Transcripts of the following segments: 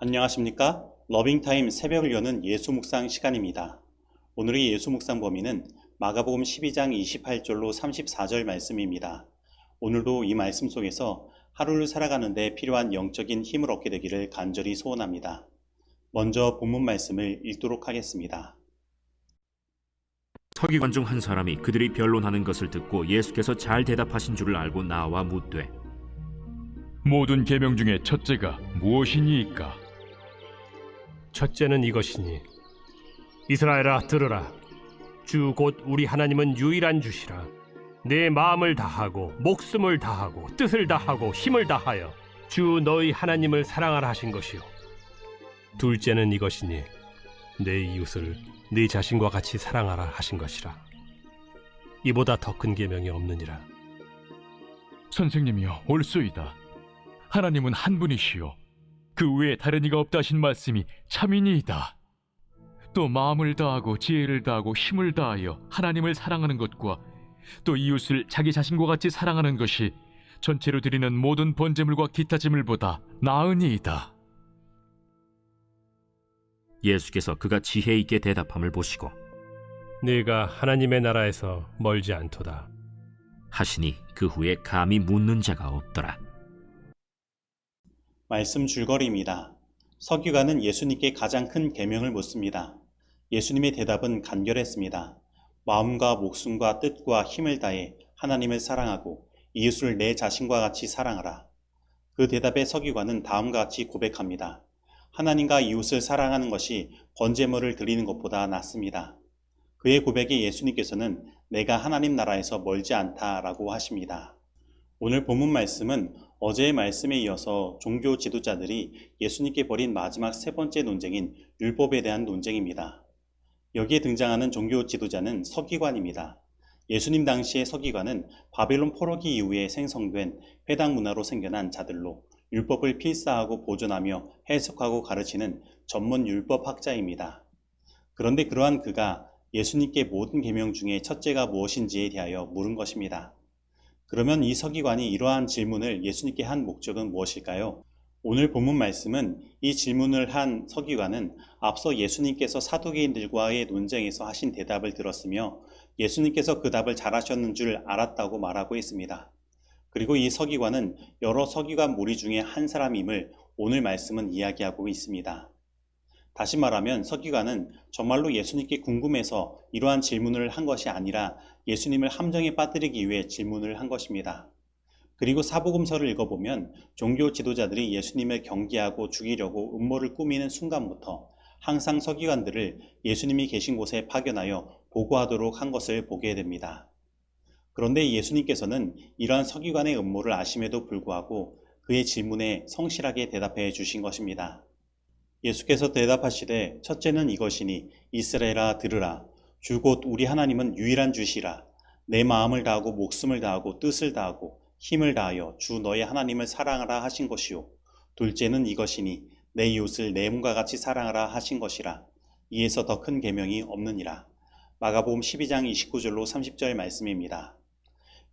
안녕하십니까? 러빙타임 새벽을 여는 예수 묵상 시간입니다. 오늘의 예수 묵상 범위는 마가복음 12장 28절로 34절 말씀입니다. 오늘도 이 말씀 속에서 하루를 살아가는 데 필요한 영적인 힘을 얻게 되기를 간절히 소원합니다. 먼저 본문 말씀을 읽도록 하겠습니다. 서기관 중 한 사람이 그들이 변론하는 것을 듣고 예수께서 잘 대답하신 줄을 알고 나와 묻되 모든 계명 중에 첫째가 무엇이니이까? 첫째는 이것이니 이스라엘아 들으라. 주 곧 우리 하나님은 유일한 주시라. 내 마음을 다하고 목숨을 다하고 뜻을 다하고 힘을 다하여 주 너희 하나님을 사랑하라 하신 것이요. 둘째는 이것이니 내 이웃을 네 자신과 같이 사랑하라 하신 것이라. 이보다 더 큰 계명이 없느니라. 선생님이여 옳소이다. 하나님은 한 분이시요 그 외에 다른 이가 없다 하신 말씀이 참이니이다. 또 마음을 다하고 지혜를 다하고 힘을 다하여 하나님을 사랑하는 것과 또 이웃을 자기 자신과 같이 사랑하는 것이 전체로 드리는 모든 번제물과 기타 제물보다 나으니이다. 예수께서 그가 지혜 있게 대답함을 보시고 네가 하나님의 나라에서 멀지 않도다 하시니 그 후에 감히 묻는 자가 없더라. 말씀 줄거리입니다. 서기관은 예수님께 가장 큰 계명을 묻습니다. 예수님의 대답은 간결했습니다. 마음과 목숨과 뜻과 힘을 다해 하나님을 사랑하고 이웃을 내 자신과 같이 사랑하라. 그 대답에 서기관은 다음과 같이 고백합니다. 하나님과 이웃을 사랑하는 것이 번제물을 드리는 것보다 낫습니다. 그의 고백에 예수님께서는 내가 하나님 나라에서 멀지 않다라고 하십니다. 오늘 본문 말씀은 어제의 말씀에 이어서 종교 지도자들이 예수님께 벌인 마지막 세 번째 논쟁인 율법에 대한 논쟁입니다. 여기에 등장하는 종교 지도자는 서기관입니다. 예수님 당시의 서기관은 바벨론 포로기 이후에 생성된 회당 문화로 생겨난 자들로 율법을 필사하고 보존하며 해석하고 가르치는 전문 율법학자입니다. 그런데 그러한 그가 예수님께 모든 계명 중에 첫째가 무엇인지에 대하여 물은 것입니다. 그러면 이 서기관이 이러한 질문을 예수님께 한 목적은 무엇일까요? 오늘 본문 말씀은 이 질문을 한 서기관은 앞서 예수님께서 사두개인들과의 논쟁에서 하신 대답을 들었으며 예수님께서 그 답을 잘하셨는 줄 알았다고 말하고 있습니다. 그리고 이 서기관은 여러 서기관 무리 중에 한 사람임을 오늘 말씀은 이야기하고 있습니다. 다시 말하면 서기관은 정말로 예수님께 궁금해서 이러한 질문을 한 것이 아니라 예수님을 함정에 빠뜨리기 위해 질문을 한 것입니다. 그리고 사복음서를 읽어보면 종교 지도자들이 예수님을 경계하고 죽이려고 음모를 꾸미는 순간부터 항상 서기관들을 예수님이 계신 곳에 파견하여 보고하도록 한 것을 보게 됩니다. 그런데 예수님께서는 이러한 서기관의 음모를 아심에도 불구하고 그의 질문에 성실하게 대답해 주신 것입니다. 예수께서 대답하시되 첫째는 이것이니 이스라엘아 들으라. 주 곧 우리 하나님은 유일한 주시라. 내 마음을 다하고 목숨을 다하고 뜻을 다하고 힘을 다하여 주 너의 하나님을 사랑하라 하신 것이요. 둘째는 이것이니 내 이웃을 내 몸과 같이 사랑하라 하신 것이라. 이에서 더 큰 계명이 없느니라. 마가복음 12장 29절로 30절 말씀입니다.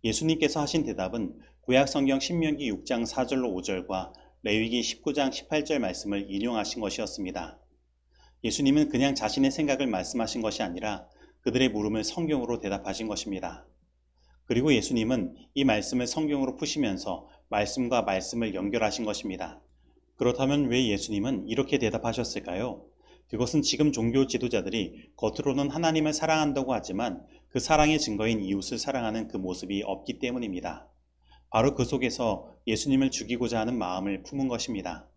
예수님께서 하신 대답은 구약성경 신명기 6장 4절로 5절과 레위기 19장 18절 말씀을 인용하신 것이었습니다. 예수님은 그냥 자신의 생각을 말씀하신 것이 아니라 그들의 물음을 성경으로 대답하신 것입니다. 그리고 예수님은 이 말씀을 성경으로 푸시면서 말씀과 말씀을 연결하신 것입니다. 그렇다면 왜 예수님은 이렇게 대답하셨을까요? 그것은 지금 종교 지도자들이 겉으로는 하나님을 사랑한다고 하지만 그 사랑의 증거인 이웃을 사랑하는 그 모습이 없기 때문입니다. 바로 그 속에서 예수님을 죽이고자 하는 마음을 품은 것입니다.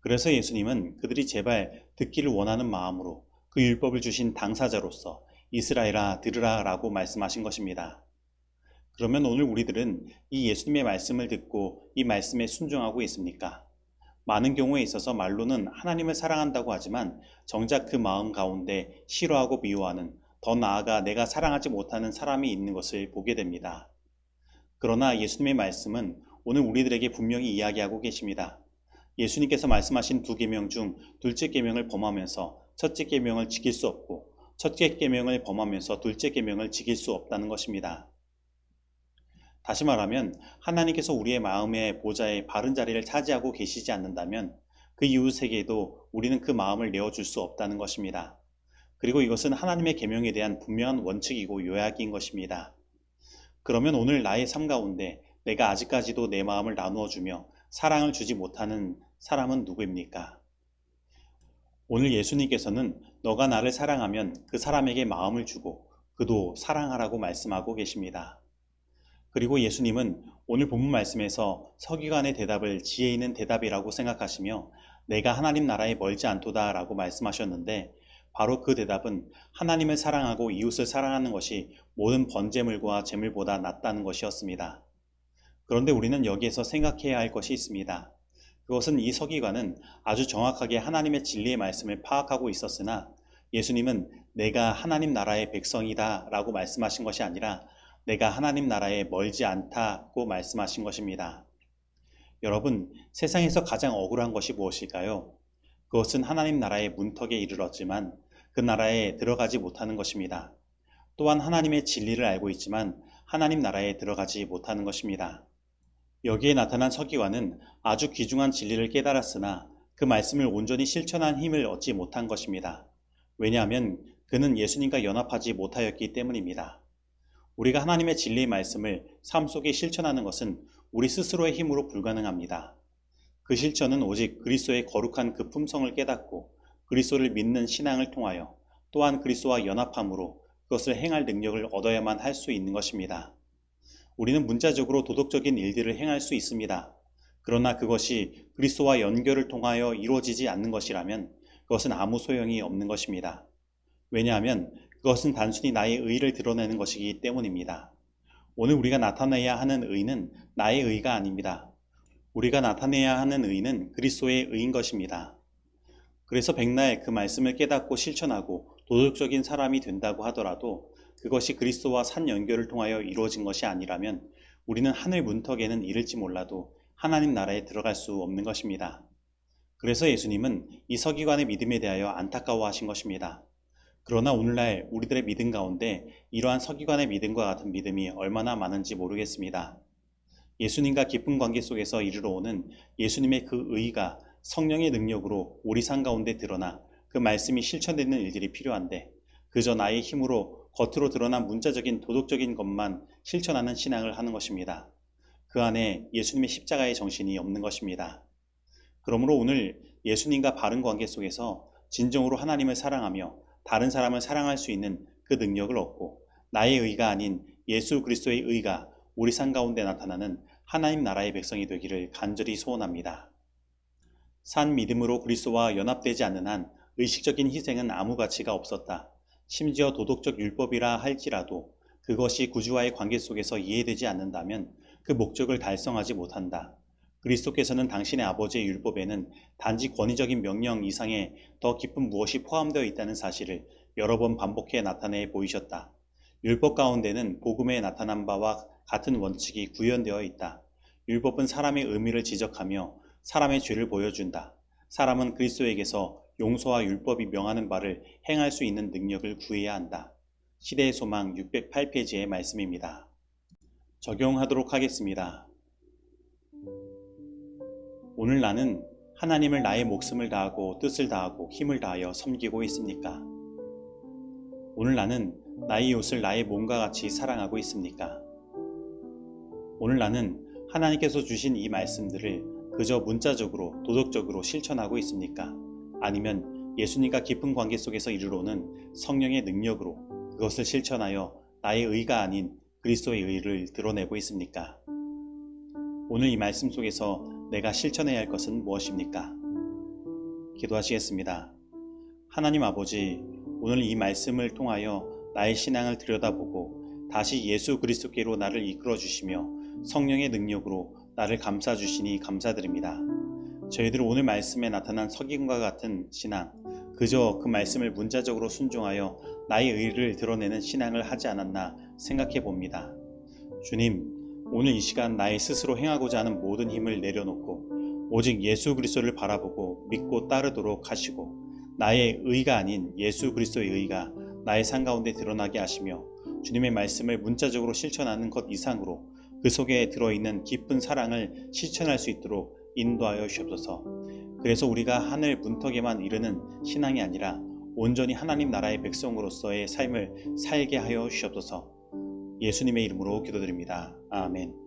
그래서 예수님은 그들이 제발 듣기를 원하는 마음으로 그 율법을 주신 당사자로서 이스라엘아 들으라 라고 말씀하신 것입니다. 그러면 오늘 우리들은 이 예수님의 말씀을 듣고 이 말씀에 순종하고 있습니까? 많은 경우에 있어서 말로는 하나님을 사랑한다고 하지만 정작 그 마음 가운데 싫어하고 미워하는, 더 나아가 내가 사랑하지 못하는 사람이 있는 것을 보게 됩니다. 그러나 예수님의 말씀은 오늘 우리들에게 분명히 이야기하고 계십니다. 예수님께서 말씀하신 두 계명 중 둘째 계명을 범하면서 첫째 계명을 지킬 수 없고 첫째 계명을 범하면서 둘째 계명을 지킬 수 없다는 것입니다. 다시 말하면 하나님께서 우리의 마음의 보좌에 바른 자리를 차지하고 계시지 않는다면 그 이웃에게도 우리는 그 마음을 내어줄 수 없다는 것입니다. 그리고 이것은 하나님의 계명에 대한 분명한 원칙이고 요약인 것입니다. 그러면 오늘 나의 삶 가운데 내가 아직까지도 내 마음을 나누어주며 사랑을 주지 못하는 사람은 누구입니까? 오늘 예수님께서는 너가 나를 사랑하면 그 사람에게 마음을 주고 그도 사랑하라고 말씀하고 계십니다. 그리고 예수님은 오늘 본문 말씀에서 서기관의 대답을 지혜 있는 대답이라고 생각하시며 내가 하나님 나라에 멀지 않도다 라고 말씀하셨는데 바로 그 대답은 하나님을 사랑하고 이웃을 사랑하는 것이 모든 번제물과 제물보다 낫다는 것이었습니다. 그런데 우리는 여기에서 생각해야 할 것이 있습니다. 그것은 이 서기관은 아주 정확하게 하나님의 진리의 말씀을 파악하고 있었으나 예수님은 내가 하나님 나라의 백성이다 라고 말씀하신 것이 아니라 내가 하나님 나라에 멀지 않다고 말씀하신 것입니다. 여러분, 세상에서 가장 억울한 것이 무엇일까요? 그것은 하나님 나라의 문턱에 이르렀지만 그 나라에 들어가지 못하는 것입니다. 또한 하나님의 진리를 알고 있지만 하나님 나라에 들어가지 못하는 것입니다. 여기에 나타난 서기관은 아주 귀중한 진리를 깨달았으나 그 말씀을 온전히 실천한 힘을 얻지 못한 것입니다. 왜냐하면 그는 예수님과 연합하지 못하였기 때문입니다. 우리가 하나님의 진리의 말씀을 삶 속에 실천하는 것은 우리 스스로의 힘으로 불가능합니다. 그 실천은 오직 그리스도의 거룩한 그 품성을 깨닫고 그리스도를 믿는 신앙을 통하여 또한 그리스도와 연합함으로 그것을 행할 능력을 얻어야만 할 수 있는 것입니다. 우리는 문자적으로 도덕적인 일들을 행할 수 있습니다. 그러나 그것이 그리스도와 연결을 통하여 이루어지지 않는 것이라면 그것은 아무 소용이 없는 것입니다. 왜냐하면 그것은 단순히 나의 의의를 드러내는 것이기 때문입니다. 오늘 우리가 나타내야 하는 의는 나의 의가 아닙니다. 우리가 나타내야 하는 의는 그리스도의 의인 것입니다. 그래서 백날 그 말씀을 깨닫고 실천하고 도덕적인 사람이 된다고 하더라도 그것이 그리스도와 산 연결을 통하여 이루어진 것이 아니라면 우리는 하늘 문턱에는 이를지 몰라도 하나님 나라에 들어갈 수 없는 것입니다. 그래서 예수님은 이 서기관의 믿음에 대하여 안타까워하신 것입니다. 그러나 오늘날 우리들의 믿음 가운데 이러한 서기관의 믿음과 같은 믿음이 얼마나 많은지 모르겠습니다. 예수님과 깊은 관계 속에서 이르러 오는 예수님의 그 의가 성령의 능력으로 우리 삶 가운데 드러나 그 말씀이 실천되는 일들이 필요한데 그저 나의 힘으로 겉으로 드러난 문자적인 도덕적인 것만 실천하는 신앙을 하는 것입니다. 그 안에 예수님의 십자가의 정신이 없는 것입니다. 그러므로 오늘 예수님과 바른 관계 속에서 진정으로 하나님을 사랑하며 다른 사람을 사랑할 수 있는 그 능력을 얻고 나의 의가 아닌 예수 그리스도의 의가 우리 삶 가운데 나타나는 하나님 나라의 백성이 되기를 간절히 소원합니다. 산 믿음으로 그리스도와 연합되지 않는 한 의식적인 희생은 아무 가치가 없었다. 심지어 도덕적 율법이라 할지라도 그것이 구주와의 관계 속에서 이해되지 않는다면 그 목적을 달성하지 못한다. 그리스도께서는 당신의 아버지의 율법에는 단지 권위적인 명령 이상의 더 깊은 무엇이 포함되어 있다는 사실을 여러 번 반복해 나타내 보이셨다. 율법 가운데는 복음에 나타난 바와 같은 원칙이 구현되어 있다. 율법은 사람의 의미를 지적하며 사람의 죄를 보여준다. 사람은 그리스도에게서 용서와 율법이 명하는 바를 행할 수 있는 능력을 구해야 한다. 시대의 소망 608페이지의 말씀입니다. 적용하도록 하겠습니다. 오늘 나는 하나님을 나의 목숨을 다하고 뜻을 다하고 힘을 다하여 섬기고 있습니까? 오늘 나는 나의 이웃을 나의 몸과 같이 사랑하고 있습니까? 오늘 나는 하나님께서 주신 이 말씀들을 그저 문자적으로 도덕적으로 실천하고 있습니까? 아니면 예수님과 깊은 관계 속에서 이르러오는 성령의 능력으로 그것을 실천하여 나의 의가 아닌 그리스도의 의를 드러내고 있습니까? 오늘 이 말씀 속에서 내가 실천해야 할 것은 무엇입니까? 기도하시겠습니다. 하나님 아버지, 오늘 이 말씀을 통하여 나의 신앙을 들여다보고 다시 예수 그리스도께로 나를 이끌어 주시며 성령의 능력으로 나를 감싸 주시니 감사드립니다. 저희들 오늘 말씀에 나타난 서기관과 같은 신앙, 그저 그 말씀을 문자적으로 순종하여 나의 의를 드러내는 신앙을 하지 않았나 생각해 봅니다. 주님, 오늘 이 시간 나의 스스로 행하고자 하는 모든 힘을 내려놓고 오직 예수 그리스도를 바라보고 믿고 따르도록 하시고 나의 의가 아닌 예수 그리스도의 의가 나의 삶 가운데 드러나게 하시며 주님의 말씀을 문자적으로 실천하는 것 이상으로 그 속에 들어있는 깊은 사랑을 실천할 수 있도록 인도하여 주옵소서. 그래서 우리가 하늘 문턱에만 이르는 신앙이 아니라 온전히 하나님 나라의 백성으로서의 삶을 살게 하여 주시옵소서. 예수님의 이름으로 기도드립니다. 아멘.